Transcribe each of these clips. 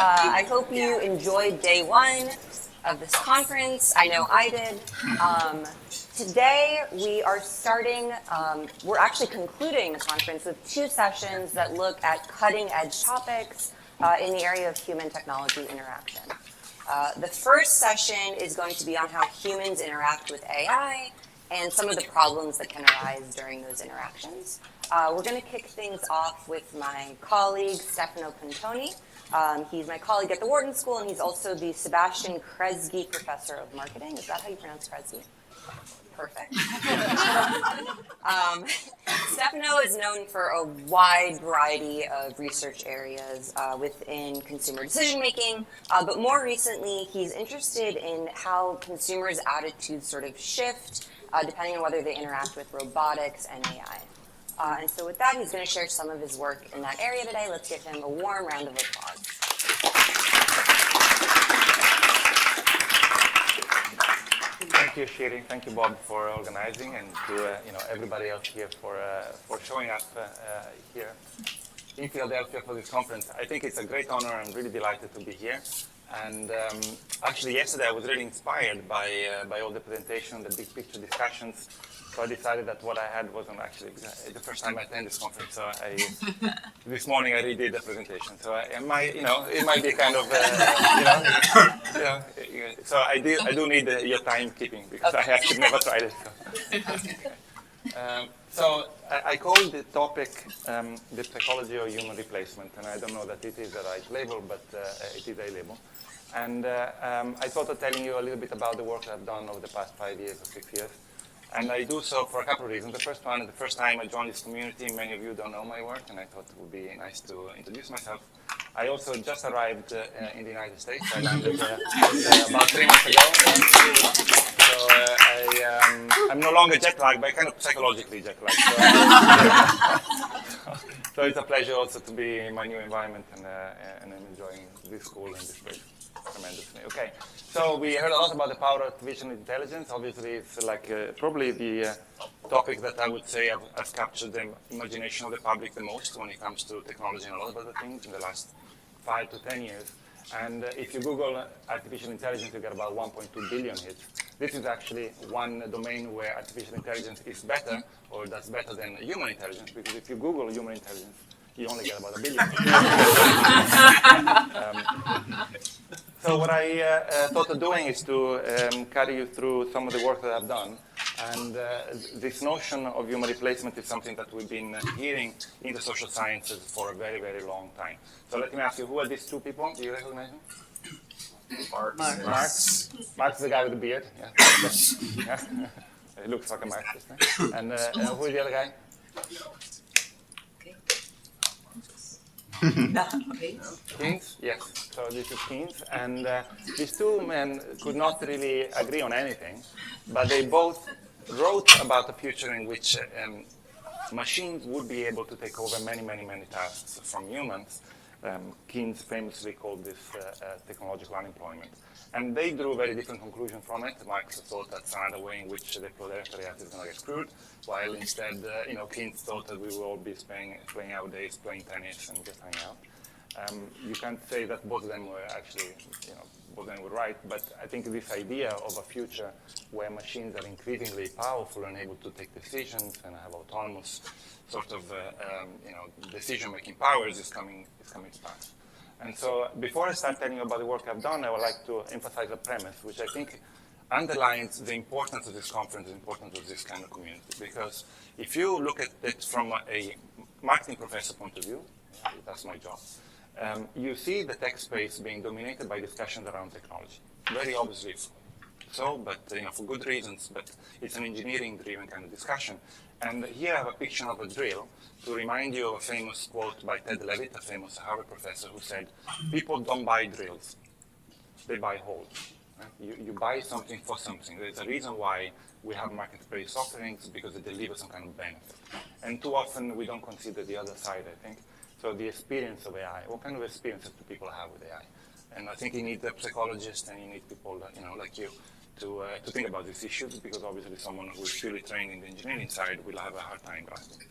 I hope you enjoyed day one of this conference. I know I did. Today we are starting, we're actually concluding the conference with two sessions that look at cutting edge topics in the area of human-technology interaction. The first session is going to be on how humans interact with AI and some of the problems that can arise during those interactions. We're going to kick things off with my colleague, Stefano Puntoni. He's my colleague at the Wharton School, and he's also the Sebastian Kresge Professor of Marketing. Is that how you pronounce Kresge? Perfect. Stefano is known for a wide variety of research areas within consumer decision-making, but more recently, he's interested in how consumers' attitudes sort of shift depending on whether they interact with robotics and AI. And so with that, he's going to share some of his work in that area today. Let's give him a warm round of applause. Thank you, Shiri. Thank you, Bob, for organizing, and to everybody else here for showing up here in Philadelphia for this conference. I think it's a great honor. I'm really delighted to be here. And actually, yesterday I was really inspired by all the presentation, the big picture discussions. So I decided that what I had wasn't actually the first time I attended this conference. So this morning I redid the presentation. So it might be kind of, So I do need your timekeeping because I actually never tried it. So I called the topic the psychology of human replacement, and I don't know that it is the right label, but it is a label. And I thought of telling you a little bit about the work I've done over the past 5 years or 6 years. And I do so for a couple of reasons. The first one, the first time I joined this community, many of you don't know my work, and I thought it would be nice to introduce myself. I also just arrived in the United States. I landed about 3 months ago. So I'm no longer jet lagged, but kind of psychologically jet lagged. So it's a pleasure also to be in my new environment, and I'm enjoying this school and this place tremendously. Okay, so we heard a lot about the power of artificial intelligence. Obviously, it's like probably the topic that I would say has captured the imagination of the public the most when it comes to technology and a lot of other things in the last 5 to 10 years. And if you Google artificial intelligence, you get about 1.2 billion hits. This is actually one domain where artificial intelligence is better, or does better than human intelligence, because if you Google human intelligence, you only get about 1 billion. So what I thought of doing is to carry you through some of the work that I've done. And this notion of human replacement is something that we've been hearing in the social sciences for a very, very long time. So let me ask you, who are these two people? Do you recognize them? Marx. Marx, the guy with the beard. Yeah. Yeah. It looks like a Marxist. And who is the other guy? Keynes, yes. So this is Keynes, and these two men could not really agree on anything, but they both wrote about a future in which machines would be able to take over many, many, many tasks from humans. Keynes famously called this technological unemployment. And they drew very different conclusions from it. Marx thought that's another way in which the proletariat is going to get screwed, while instead, Keynes thought that we will all be playing our days, playing tennis and just hanging out. You can't say that both of them were actually, both of them were right, but I think this idea of a future where machines are increasingly powerful and able to take decisions and have autonomous sort of, decision-making powers is coming to pass. And so before I start telling you about the work I've done, I would like to emphasize a premise, which I think underlines the importance of this conference, the importance of this kind of community. Because if you look at it from a marketing professor point of view, that's my job, you see the tech space being dominated by discussions around technology. Very obviously so, but for good reasons, but it's an engineering-driven kind of discussion. And here I have a picture of a drill to remind you of a famous quote by Ted Levitt, a famous Harvard professor, who said, people don't buy drills, they buy holes. Right? You buy something for something. There's a reason why we have marketplace offerings, because they deliver some kind of benefit. And too often we don't consider the other side, I think. So the experience of AI, what kind of experiences do people have with AI? And I think you need a psychologist and you need people that, like you to think about these issues, because obviously someone who is really trained in the engineering side will have a hard time grasping.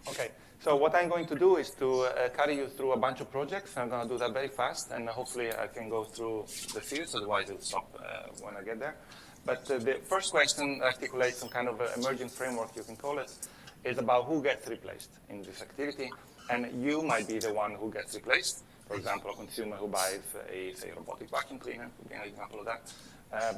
Okay, So what I'm going to do is to carry you through a bunch of projects. I'm going to do that very fast, and hopefully I can go through the series, otherwise it'll stop when I get there. But the first question articulates some kind of emerging framework, you can call it, is about who gets replaced in this activity. And you might be the one who gets replaced. For example, a consumer who buys a, say, robotic vacuum cleaner would be an example of that.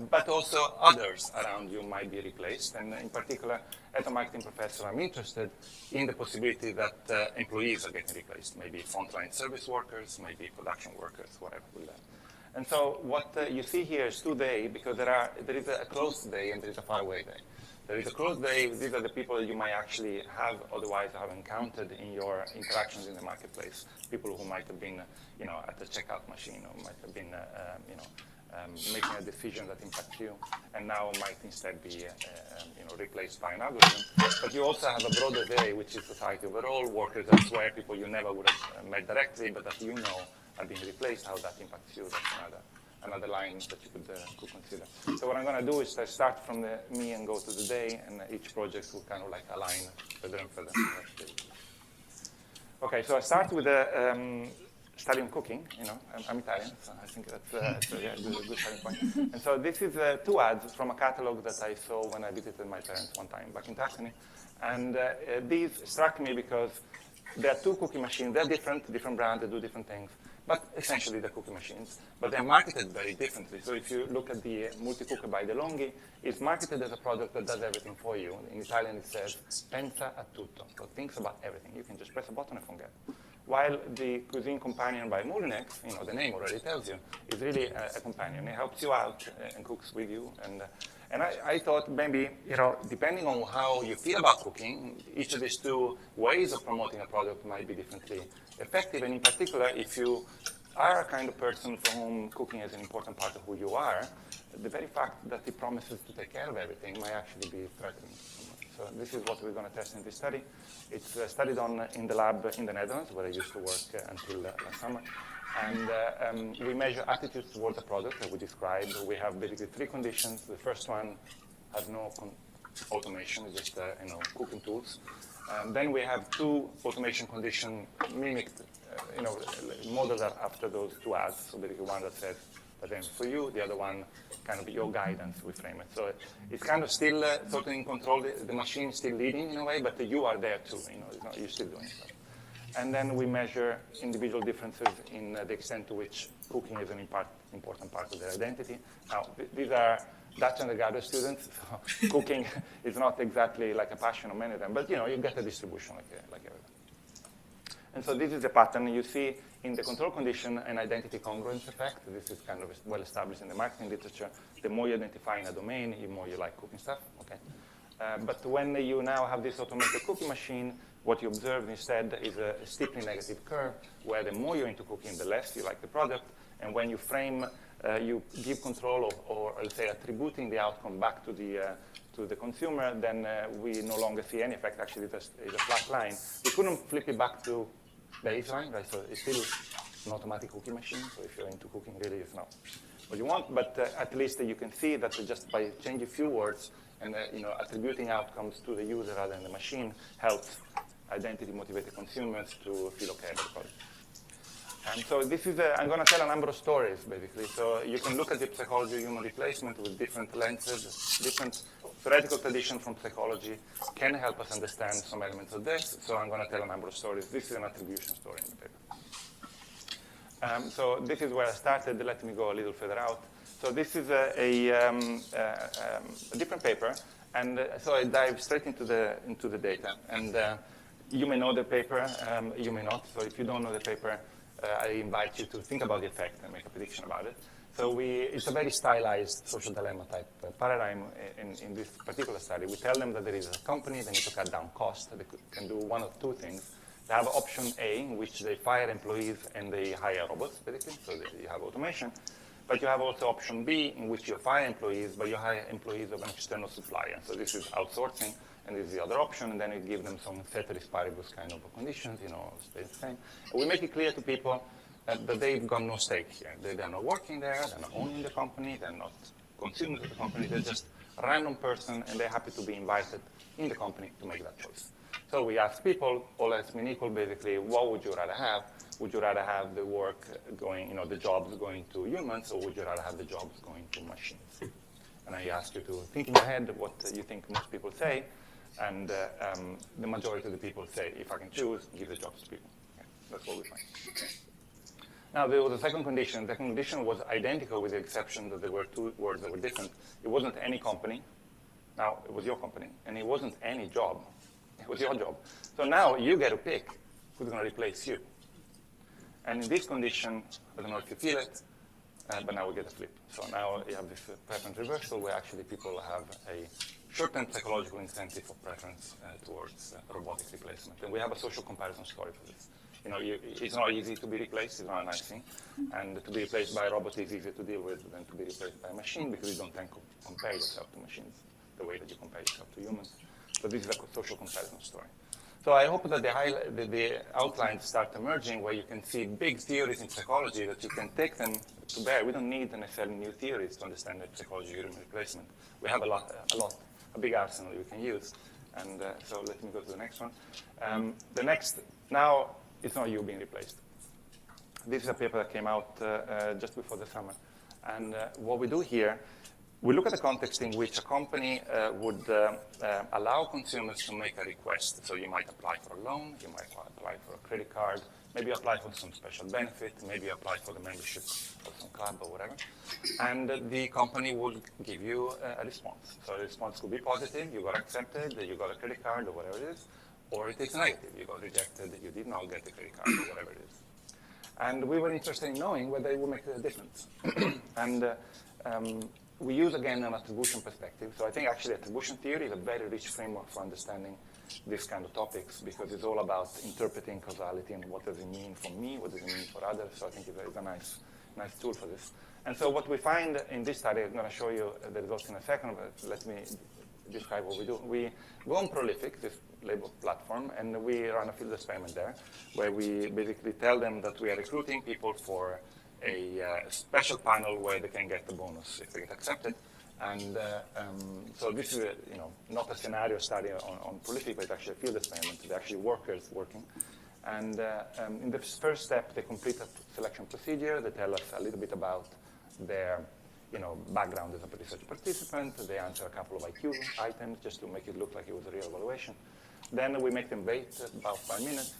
But also others around you might be replaced. And in particular, as a marketing professor, I'm interested in the possibility that employees are getting replaced. Maybe frontline service workers, maybe production workers, whatever. And so what you see here is 2 days, because there is a closed day and there is a faraway day. There is a closed day. These are the people that you might actually have otherwise have encountered in your interactions in the marketplace. People who might have been, at the checkout machine, or might have been, making a decision that impacts you, and now might instead be, replaced by an algorithm. But you also have a broader day, which is society overall, workers elsewhere, people you never would have met directly, but that are being replaced. How that impacts you? That's another line that you could consider. So what I'm going to do is I start from me and go to the day, and each project will kind of like align further and further. Okay, so I start with a study on cooking. I'm Italian, so I think that's a good starting point. And so this is 2 ads from a catalog that I saw when I visited my parents one time back in Tuscany. And these struck me because there are 2 cookie machines. They're different brands, they do different things. But essentially they're cookie machines, but they're marketed very differently. So if you look at the multi-cooker by DeLonghi, it's marketed as a product that does everything for you. In Italian it says, pensa a tutto, so thinks about everything. You can just press a button and forget. While the Cuisine Companion by Moulinex, the name already tells you, is really a companion. It helps you out and cooks with you. And I thought maybe, depending on how you feel about cooking, each of these 2 ways of promoting a product might be differently effective. And in particular, if you are a kind of person for whom cooking is an important part of who you are, the very fact that it promises to take care of everything might actually be threatening. So this is what we're going to test in this study. It's studied in the lab in the Netherlands, where I used to work until last summer. And we measure attitudes towards the product that we described. We have basically 3 conditions. The first one has no automation, it's just cooking tools. Then we have 2 automation conditions mimicked, modeled after those 2 ads. So basically one that says, but then for you, the other one, kind of your guidance, we frame it. So it's kind of still sort of in control. The machine is still leading in a way, but you are there too. You're still doing stuff. And then we measure individual differences in the extent to which cooking is an important part of their identity. Now, these are Dutch undergraduate students, so cooking is not exactly like a passion of many of them, but you get a distribution like everything. And so this is the pattern. You see in the control condition an identity congruence effect. This is kind of well established in the marketing literature. The more you identify in a domain, the more you like cooking stuff. Okay. But when you now have this automated cookie machine, what you observe instead is a steeply negative curve, where the more you're into cooking, the less you like the product. And when you frame, you give control or let's say attributing the outcome back to the consumer, then we no longer see any effect. Actually, it's a flat line. We couldn't flip it back to baseline, right? So it's still an automatic cookie machine. So if you're into cooking, really, it's not what you want. But at least you can see that just by changing a few words and attributing outcomes to the user rather than the machine helps identity-motivated consumers to feel okay about the product. And so this is I'm going to tell a number of stories, basically. So you can look at the psychology of human replacement with different lenses. Different theoretical tradition from psychology can help us understand some elements of this. So I'm going to tell a number of stories. This is an attribution story in the paper. So this is where I started. Let me go a little further out. So this is a different paper. And so I dive straight into the data. And you may know the paper, you may not. So if you don't know the paper, I invite you to think about the effect and make a prediction about it. So it's a very stylized social dilemma type paradigm in this particular study. We tell them that there is a company, they need to cut down costs. They can do one of 2 things. They have option A, in which they fire employees and they hire robots, basically. So you have automation. But you have also option B, in which you fire employees, but you hire employees of an external supplier. So this is outsourcing. And this is the other option, and then we give them some ceteris paribus kind of conditions, stay the same. And we make it clear to people that they've got no stake here. They're not working there, they're not owning the company, they're not consumers of the company, they're just a random person, and they're happy to be invited in the company to make that choice. So we asked people, all else being equal, basically, what would you rather have? Would you rather have the work going, the jobs going to humans, or would you rather have the jobs going to machines? And I ask you to think in your head what you think most people say, and the majority of the people say, if I can choose, give the jobs to people. Okay, that's what we find. Now, there was a second condition. The second condition was identical with the exception that there were two words that were different. It wasn't any company. Now, it was your company. And it wasn't any job. It was your job. So now you get to pick who's going to replace you. And in this condition, I don't know if you feel it, but now we get a flip. So now you have this preference reversal where actually people have a short-term psychological incentive of preference towards robotic replacement. And we have a social comparison story for this. It's not easy to be replaced, it's not a nice thing. And to be replaced by a robot is easier to deal with than to be replaced by a machine because you don't then compare yourself to machines the way that you compare yourself to humans. So this is a social comparison story. So I hope that the outlines start emerging where you can see big theories in psychology that you can take them to bear. We don't need necessarily new theories to understand the psychology of human replacement. We have a big arsenal we can use. And so let me go to the next one. The next, now it's not you being replaced. This is a paper that came out just before the summer. And what we do here, we look at the context in which a company would allow consumers to make a request. So you might apply for a loan, you might apply for a credit card, maybe apply for some special benefit, maybe apply for the membership of some club or whatever. And the company would give you a response. So the response could be positive, you got accepted, you got a credit card or whatever it is, or it is negative, you got rejected, you did not get the credit card or whatever it is. And we were interested in knowing whether it would make a difference. And we use, again, an attribution perspective. So I think actually attribution theory is a very rich framework for understanding these kind of topics because it's all about interpreting causality and what does it mean for me, what does it mean for others. So I think it's a nice tool for this. And so what we find in this study, I'm going to show you the results in a second, but let me describe what we do. We go on Prolific, this label platform, and we run a field experiment there where we basically tell them that we are recruiting people for a special panel where they can get the bonus if they get accepted. And so this is not a scenario study on Prolific, but it's actually a field experiment. They're actually workers working. And in the first step, they complete a selection procedure. They tell us a little bit about their background as a research participant. They answer a couple of IQ items just to make it look like it was a real evaluation. Then we make them wait about 5 minutes.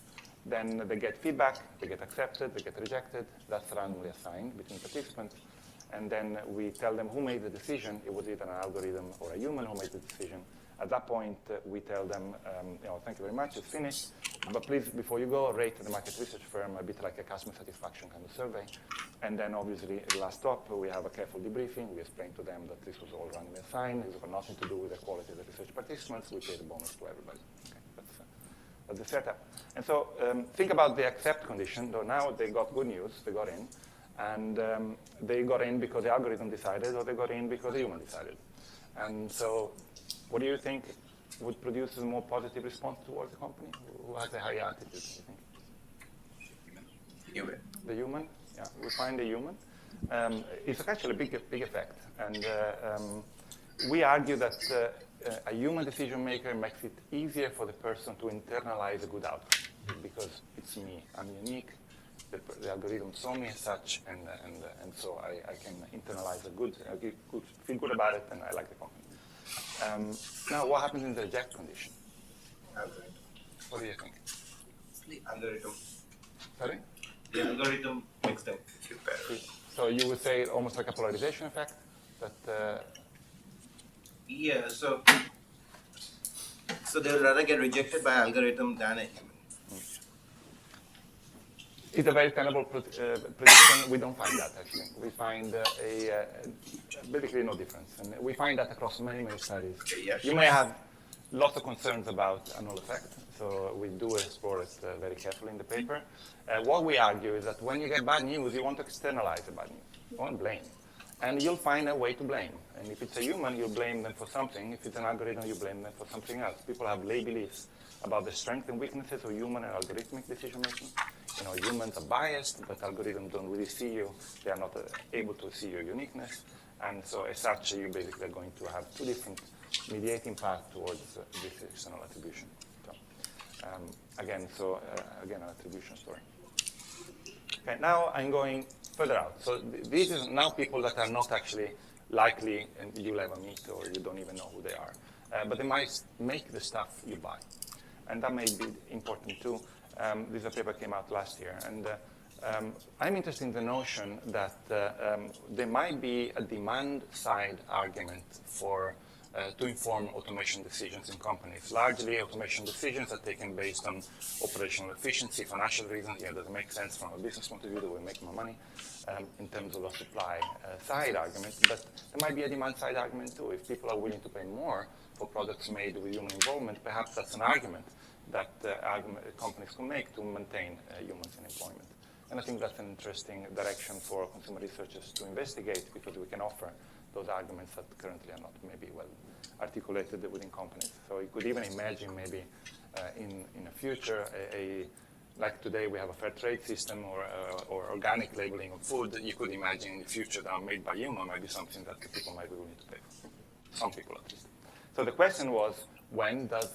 Then they get feedback, they get accepted, they get rejected. That's randomly assigned between participants. And then we tell them who made the decision. It was either an algorithm or a human who made the decision. At that point, we tell them, thank you very much, it's finished. But please, before you go, rate the market research firm a bit like a customer satisfaction kind of survey. And then obviously, at the last stop, we have a careful debriefing. We explain to them that this was all randomly assigned. It's got nothing to do with the quality of the research participants. We pay the bonus to everybody. Okay, that's the setup. And so think about the accept condition. Though now they got good news. They got in. And they got in because the algorithm decided, or they got in because the human decided. And so what do you think would produce a more positive response towards the company? Who has a higher attitude, do you think? Human. The human? Yeah, we find the human. It's actually a big effect. And we argue that a human decision maker makes it easier for the person to internalize a good outcome because it's me. I'm unique. The algorithm saw me as such, and so I can internalize feel good about it, and I like the company. Now, what happens in the reject condition? Algorithm. What do you think? The algorithm. Sorry? The algorithm makes them feel better. So you would say almost like a polarization effect? That, Yeah, so they would rather get rejected by algorithm than a human. It's a very tenable prediction. We don't find that, actually. We find basically no difference. And we find that across many studies. Okay, yeah, You may have lots of concerns about a null effect, so we do explore it very carefully in the paper. What we argue is that when you get bad news, you want to externalize the bad news. You want to blame. And you'll find a way to blame. And if it's a human, you blame them for something. If it's an algorithm, you blame them for something else. People have lay beliefs about the strengths and weaknesses of human and algorithmic decision making. Humans are biased, but algorithms don't really see you. They are not able to see your uniqueness. And so as such, you basically are going to have two different mediating paths towards this external attribution. So, Again, again, an attribution story. Okay, now I'm going further out. So these are now people that are not actually likely and you'll ever meet, or you don't even know who they are. But they might make the stuff you buy. And that may be important too. This is a paper came out last year. And I'm interested in the notion that there might be a demand-side argument for to inform automation decisions in companies. Largely, automation decisions are taken based on operational efficiency, financial reasons. Yeah, does it make sense from a business point of view? Do we make more money in terms of a supply side argument? But there might be a demand side argument too. If people are willing to pay more for products made with human involvement, perhaps that's an argument that companies can make to maintain humans in employment. And I think that's an interesting direction for consumer researchers to investigate, because we can offer those arguments that currently are not maybe well articulated within companies. So you could even imagine maybe in a future, like today we have a fair trade system or organic labeling of food. You could imagine in the future that made by human might be something that people might be willing to pay for. Some people at least. So the question was, when does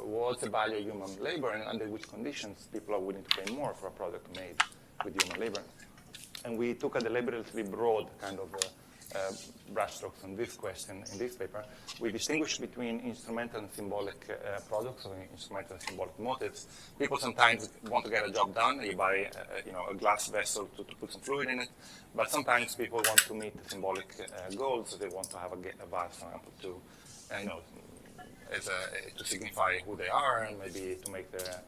what's the value of human labor, and under which conditions people are willing to pay more for a product made with human labor? And we took a deliberately broad kind of brushstrokes on this question in this paper. We distinguished between instrumental and symbolic products, or instrumental and symbolic motives. People sometimes want to get a job done. You buy a glass vessel to put some fluid in it. But sometimes people want to meet the symbolic goals. They want to have a vase, for example, to signify who they are, and maybe to make the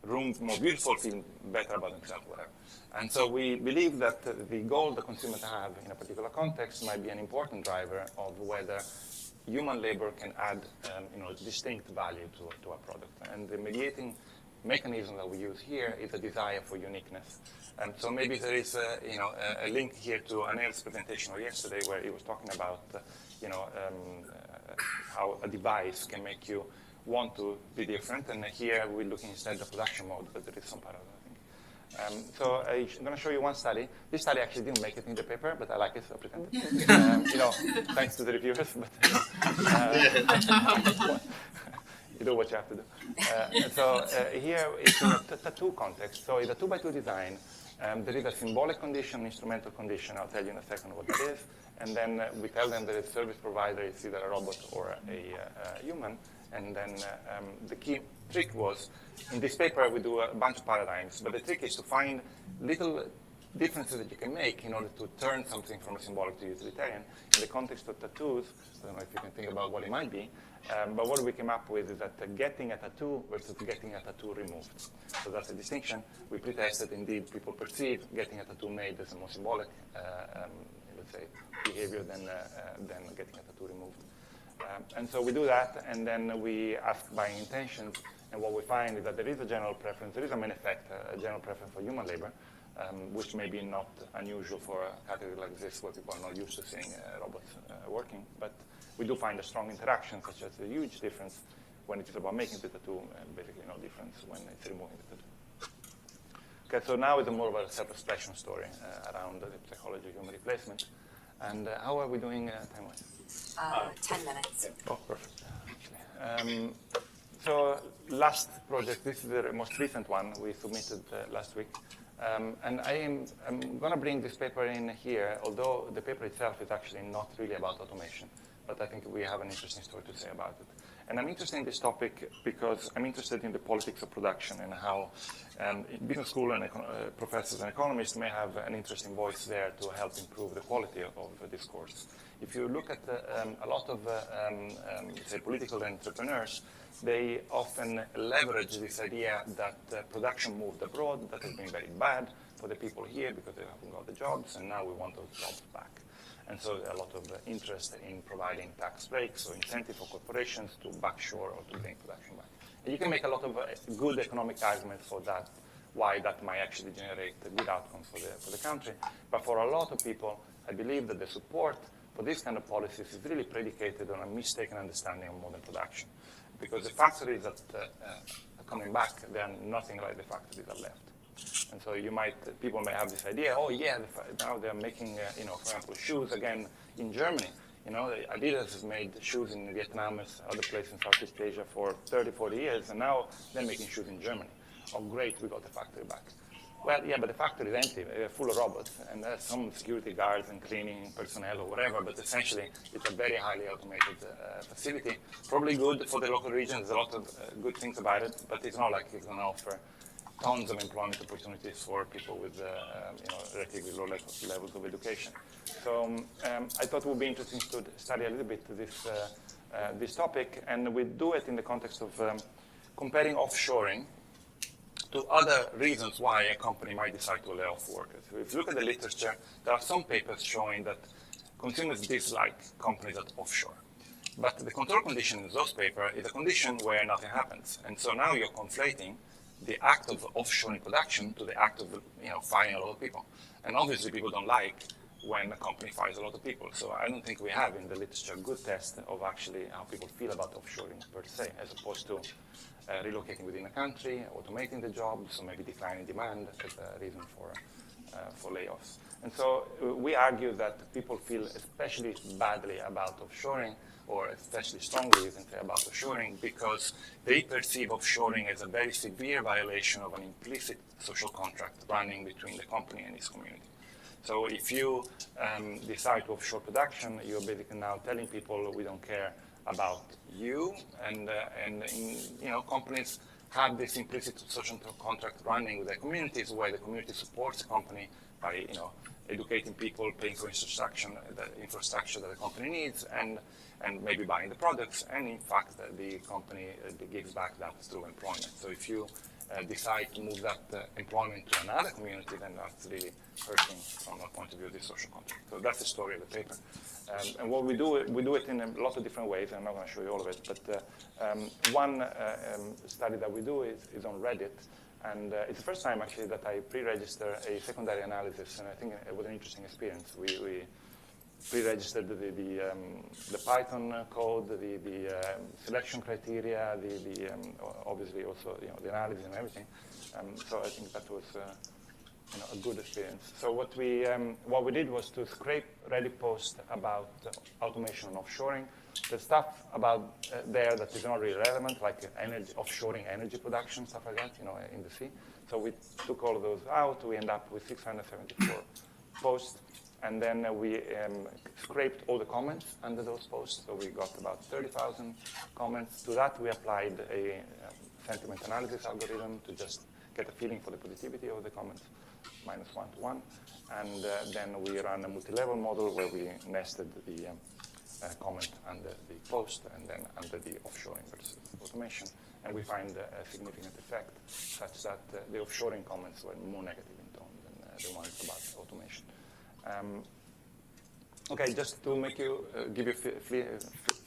room more beautiful, feel better about themselves, whatever. And so we believe that the goal the consumers have in a particular context might be an important driver of whether human labor can add distinct value to a product. And the mediating mechanism that we use here is a desire for uniqueness. And so maybe there is a link here to Anel's presentation of yesterday, where he was talking about how a device can make you want to be different. And here we're looking instead at the production mode, but there is some parallel, I think. So I'm going to show you one study. This study actually didn't make it in the paper, but I like it, so I pretend it. Thanks to the reviewers. But you do what you have to do. Here it's in a tattoo context. So in a 2x2 design, there is a symbolic condition, instrumental condition. I'll tell you in a second what that is. And then we tell them that a service provider is either a robot or a human. And then the key trick was, in this paper we do a bunch of paradigms, but the trick is to find little differences that you can make in order to turn something from a symbolic to utilitarian. In the context of tattoos, I don't know if you can think about what it might be, but what we came up with is that getting a tattoo versus getting a tattoo removed. So that's a distinction. We pretested, indeed, people perceive getting a tattoo made as a more symbolic, let's say, behavior than getting a tattoo removed. And so we do that, and then we ask buying intentions, and what we find is that there is a general preference, there is a main effect, a general preference for human labor, which may be not unusual for a category like this, where people are not used to seeing robots working, but we do find a strong interaction, such as a huge difference when it is about making the tattoo, and basically no difference when it's removing the tattoo. Okay, so now it's more of a self-expression story around the psychology of human replacement. And how are we doing time-wise? 10 minutes. Oh, perfect. So last project, this is the most recent one we submitted last week. And I'm going to bring this paper in here, although the paper itself is actually not really about automation. But I think we have an interesting story to say about it. And I'm interested in this topic because I'm interested in the politics of production and how business school and professors and economists may have an interesting voice there to help improve the quality of this course. If you look at a lot of, say, political entrepreneurs, they often leverage this idea that production moved abroad, that has been very bad for the people here because they haven't got the jobs, and now we want those jobs back. And so a lot of interest in providing tax breaks or incentive for corporations to backshore or to bring production back. And you can make a lot of good economic arguments for that, why that might actually generate good outcomes for the country. But for a lot of people, I believe that the support for this kind of policies is really predicated on a mistaken understanding of modern production. Because the factories that are coming back, they are nothing like the factories that left. And so people may have this idea, oh yeah, now they're making, for example, shoes again in Germany. Adidas has made shoes in Vietnam as other places in Southeast Asia for 30, 40 years, and now they're making shoes in Germany. Oh, great, we got the factory back. Well, yeah, but the factory is empty, full of robots, and there's some security guards and cleaning personnel or whatever, but essentially it's a very highly automated facility. Probably good for the local region, there's a lot of good things about it, but it's not like it's going to offer tons of employment opportunities for people with relatively low levels of education. So I thought it would be interesting to study a little bit this topic, and we do it in the context of comparing offshoring to other reasons why a company might decide to lay off workers. If you look at the literature, there are some papers showing that consumers dislike companies that offshore. But the control condition in those papers is a condition where nothing happens. And so now you're conflating the act of offshoring production to the act of firing a lot of people. And obviously people don't like when a company fires a lot of people. So I don't think we have in the literature a good test of actually how people feel about offshoring per se, as opposed to relocating within a country, automating the jobs, or maybe declining demand as a reason for layoffs. And so we argue that people feel especially badly about offshoring, or especially strongly, you can say, about offshoring, because they perceive offshoring as a very severe violation of an implicit social contract running between the company and its community. So if you decide to offshore production, you're basically now telling people we don't care about you, and companies have this implicit social contract running with their communities, where the community supports the company by educating people, paying for infrastructure that the company needs, and maybe buying the products, and in fact the company gives back that through employment. So if you decide to move that employment to another community, then that's really hurting from the point of view of the social contract. So that's the story of the paper. And what we do it in a lot of different ways. I'm not going to show you all of it, but one study that we do is on Reddit. And it's the first time actually that I pre-register a secondary analysis, and I think it was an interesting experience. We pre-registered the Python code, the selection criteria, obviously also the analysis and everything. So I think that was a good experience. So what we did was to scrape Reddit posts about automation and offshoring. The stuff about there that is not really relevant, like offshoring energy production, stuff like that, in the sea. So we took all of those out. We end up with 674 posts. And then we scraped all the comments under those posts. So we got about 30,000 comments. To that, we applied a sentiment analysis algorithm to just get a feeling for the positivity of the comments, -1 to 1. And then we ran a multi-level model where we nested the comment under the post and then under the offshoring versus automation. And we find a significant effect such that the offshoring comments were more negative in tone than the ones about automation. Okay, just to give you a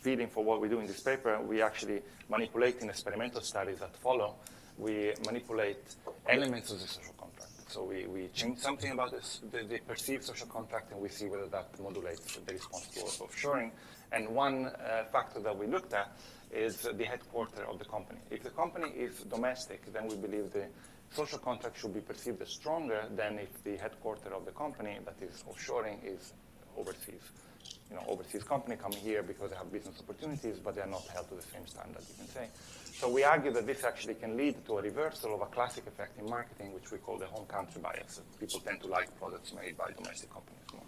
feeling for what we do in this paper, we actually manipulate in experimental studies that follow. We manipulate elements of the social contract. So we change something about the perceived social contract, and we see whether that modulates the response to offshoring. And one factor that we looked at is the headquarters of the company. If the company is domestic, then we believe the social contract should be perceived as stronger than if the headquarters of the company that is offshoring is overseas. Overseas company come here because they have business opportunities, but they're not held to the same standard, you can say. So we argue that this actually can lead to a reversal of a classic effect in marketing, which we call the home country bias. People tend to like products made by domestic companies more.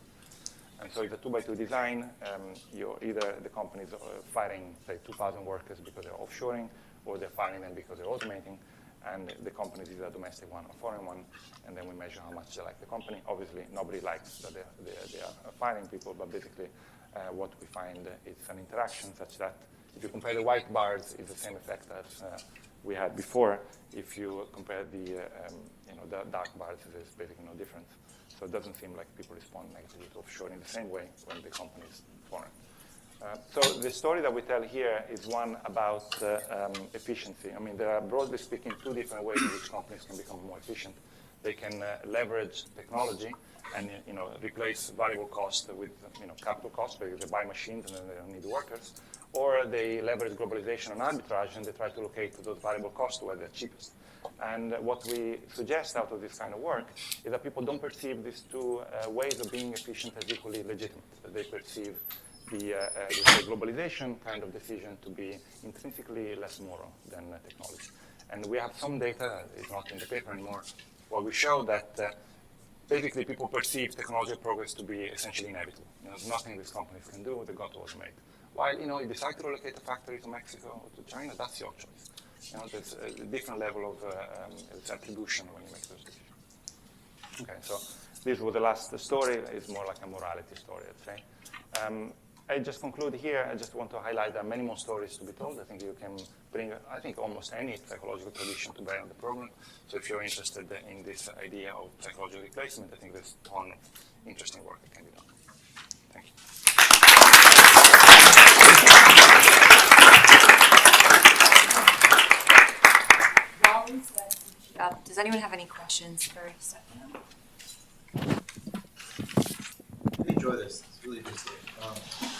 And so it's a 2x2 design. Either the company is firing, say, 2,000 workers because they're offshoring, or they're firing them because they're automating. And the company is either a domestic one or a foreign one, and then we measure how much they like the company. Obviously, nobody likes that they are firing people, but basically what we find is an interaction such that if you compare the white bars, it's the same effect as we had before. If you compare the dark bars, there's basically no difference. So it doesn't seem like people respond negatively to offshoring in the same way when the company is foreign. So the story that we tell here is one about efficiency. I mean, there are, broadly speaking, two different ways in which companies can become more efficient. They can leverage technology and replace variable cost with capital cost, because they buy machines and then they don't need workers. Or they leverage globalization and arbitrage, and they try to locate those variable costs where they're cheapest. And what we suggest out of this kind of work is that people don't perceive these two ways of being efficient as equally legitimate. They perceive the globalization kind of decision to be intrinsically less moral than technology. And we have some data, it's not in the paper anymore, where we show that basically people perceive technological progress to be essentially inevitable. There's nothing these companies can do, they've got to automate. While you decide to relocate a factory to Mexico or to China, that's your choice. There's a different level of attribution when you make those decisions. Okay, so this was the last story. It's more like a morality story, I'd say. I just conclude here. I just want to highlight there are many more stories to be told. I think you can bring, almost any psychological tradition to bear on the program. So if you're interested in this idea of psychological replacement, I think there's a ton of interesting work that can be done. Thank you. Does anyone have any questions for Stefano? I enjoy this. It's really interesting.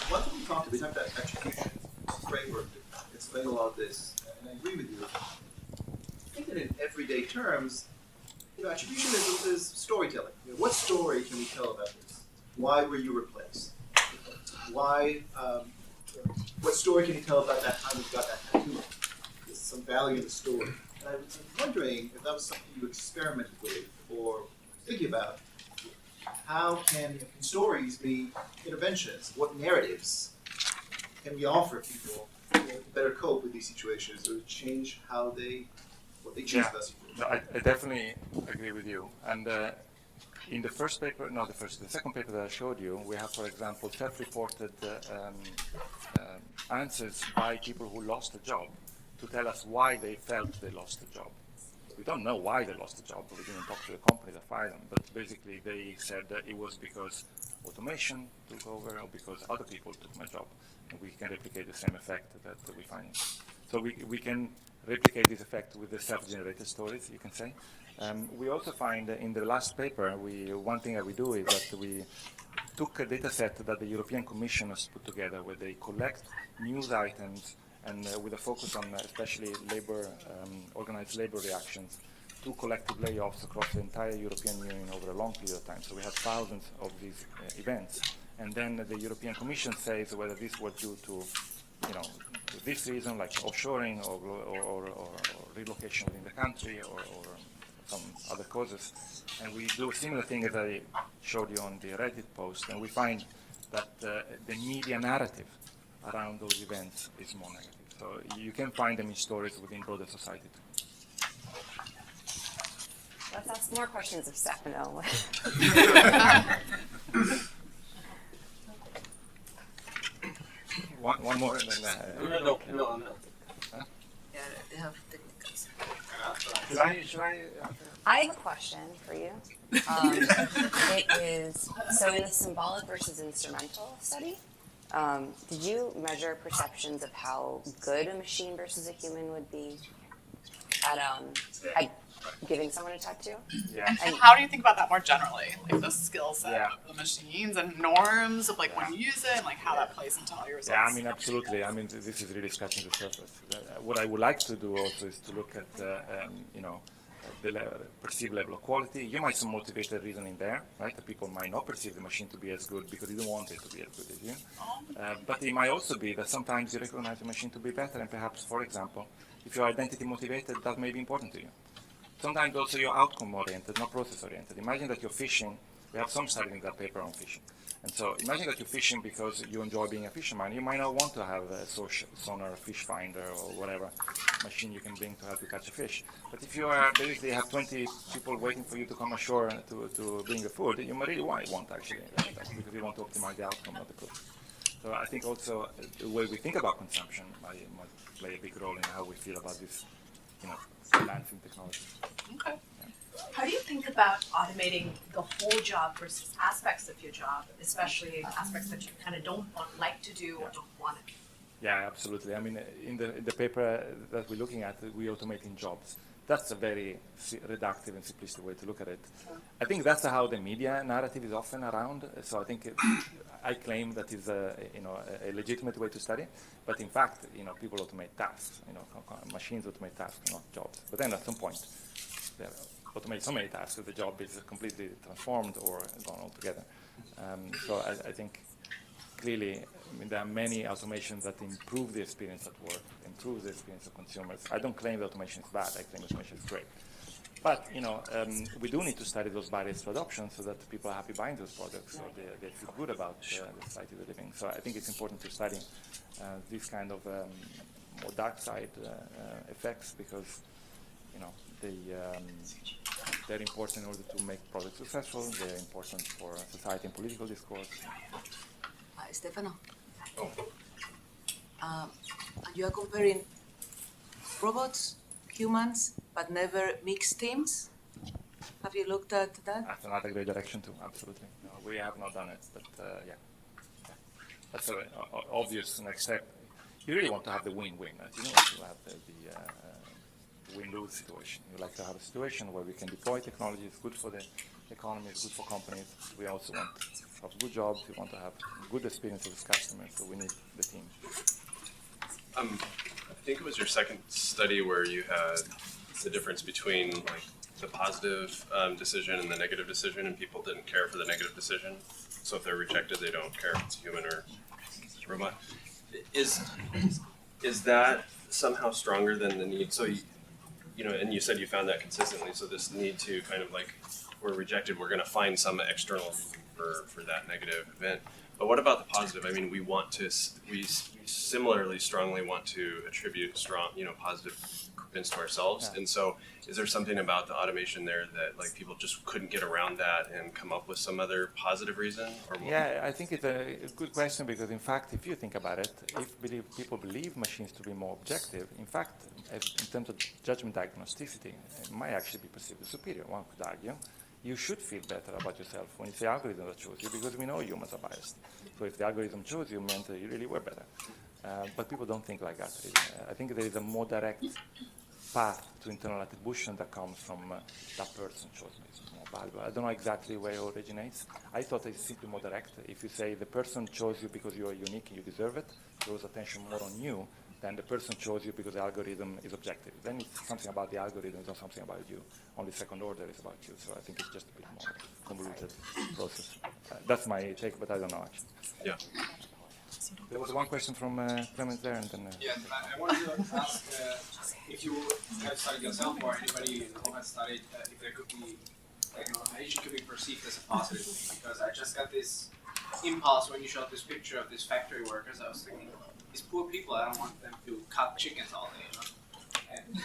One thing we talked about attribution framework. Explain a lot of this, and I agree with you. I think that in everyday terms, attribution is storytelling. What story can we tell about this? Why were you replaced? Why? What story can you tell about that time you got that tattoo? There's some value in the story. And I was wondering if that was something you experimented with or thinking about. How can stories be interventions? What narratives can we offer people to better cope with these situations or change what they choose about situations? No, I definitely agree with you. And in the first paper, the second paper that I showed you, we have, for example, self-reported answers by people who lost a job to tell us why they felt they lost a job. We don't know why they lost the job, but we didn't talk to the company that fired them. But basically, they said that it was because automation took over or because other people took my job. And we can replicate the same effect that we find. So we can replicate this effect with the self-generated stories, you can say. We also find in the last paper, one thing that we do is that we took a data set that the European Commission has put together where they collect news items and with a focus on especially organized labor reactions to collective layoffs across the entire European Union over a long period of time. So we have thousands of these events. And then the European Commission says whether this was due to, this reason, like offshoring or relocation within the country or some other causes. And we do a similar thing as I showed you on the Reddit post, and we find that the media narrative around those events is more negative. So you can find them in stories within broader society too. Let's ask more questions of Stefano. One more and then... No. Huh? Yeah, they have technicals. Should I I have a question for you. It is, so in the symbolic versus instrumental study, did you measure perceptions of how good a machine versus a human would be at giving someone a tattoo? Yeah. And how do you think about that more generally? Like the skill set Yeah. of the machines and norms of like when you use it and like how that plays into all your results. Yeah, I mean, absolutely. I mean, this is really scratching the surface. What I would like to do also is to look at, the perceived level of quality. You might some motivated reasoning there, right? That people might not perceive the machine to be as good because you don't want it to be as good as you. But it might also be that sometimes you recognize the machine to be better, and perhaps, for example, if you're identity motivated, that may be important to you. Sometimes also you're outcome oriented, not process oriented. Imagine that you're fishing. We have some studies in that paper on fishing. And so imagine that you're fishing because you enjoy being a fisherman. You might not want to have a sonar, fish finder, or whatever machine you can bring to help you catch a fish. But if you are basically have 20 people waiting for you to come ashore to bring the food, you might really want actually that because you want to optimize the outcome of the cook. So I think also the way we think about consumption might play a big role in how we feel about this, advancing technology. Okay. How do you think about automating the whole job versus aspects of your job, especially aspects that you kind of don't like to do or don't want to do? Yeah, absolutely. I mean, in the paper that we're looking at, we automating jobs. That's a very reductive and simplistic way to look at it. I think that's how the media narrative is often around. So I think I claim that is a legitimate way to study. But in fact, people automate tasks. Machines automate tasks, not jobs. But then at some point, they automate so many tasks that the job is completely transformed or gone altogether. So I think clearly, I mean, there are many automations that improve the experience at work, improve the experience of consumers. I don't claim that automation is bad. I claim automation is great. But we do need to study those barriers to adoption so that people are happy buying those products, so they feel good about the society they're living. So I think it's important to study these kind of more dark side effects because they're important in order to make products successful. They're important for society and political discourse. Stefano. You are comparing robots, humans, but never mixed teams. Have you looked at that? That's another great direction too, absolutely. No, we have not done it, but yeah. That's an obvious next step. You really want to have the win-win. You don't want to have the win-lose situation. You like to have a situation where we can deploy technology. It's good for the economy, it's good for companies. We also want to have good jobs. We want to have good experiences with customers, so we need the team. I think it was your second study where you had the difference between like the positive decision and the negative decision, and people didn't care for the negative decision. So if they're rejected, they don't care if it's human or robot. Is that somehow stronger than the need? So and you said you found that consistently. So this need to kind of like, we're rejected, we're going to find some external for that negative event. But what about the positive? I mean, we similarly strongly want to attribute strong, positive events to ourselves. Yeah. And so is there something about the automation there that like people just couldn't get around that and come up with some other positive reason? Or more? Yeah, I think it's a good question because in fact, if you think about it, if people believe machines to be more objective, in fact, in terms of judgment diagnosticity, it might actually be perceived as superior. One could argue. You should feel better about yourself when it's the algorithm that chose you because we know humans are biased. So if the algorithm chose you, meant that you really were better. But people don't think like that, really. I think there is a more direct path to internal attribution that comes from that person chose me. It's more valuable. I don't know exactly where it originates. I thought it's simply more direct. If you say the person chose you because you are unique and you deserve it, throws attention more on you than the person chose you because the algorithm is objective. Then it's something about the algorithm, it's not something about you. Only second order is about you. So I think it's just a bit more convoluted process. That's my take, but I don't know actually. Yeah. There was one question from Clement there, and then. Yeah, I wanted to ask if you have studied yourself or anybody who has studied if there could be automation could be perceived as a positive thing. Because I just got this impulse when you showed this picture of these factory workers. I was thinking, these poor people, I don't want them to cut chickens all day,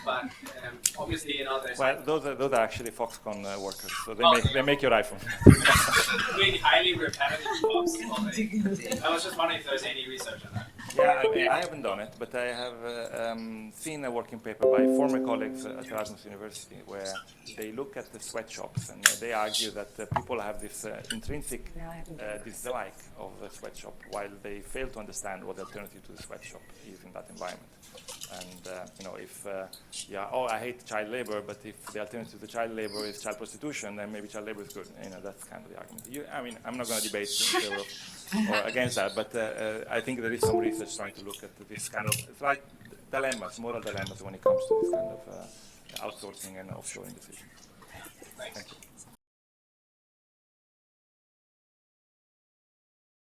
But obviously, there's well, those are actually Foxconn workers, so they make your iPhone. doing highly repetitive jobs all day. I was just wondering if there's any research on that. Yeah, I haven't done it, but I have seen a working paper by former colleagues at Erasmus University where they look at the sweatshops and they argue that people have this intrinsic dislike of the sweatshop while they fail to understand what the alternative to the sweatshop is in that environment. And if I hate child labor, but if the alternative to child labor is child prostitution, then maybe child labor is good. That's kind of the argument. I'm not going to debate in favor of or against that, but I think there is some research trying to look at this kind of, it's like dilemmas, moral dilemmas when it comes to this kind of outsourcing and offshoring decisions. Thanks. Thank you.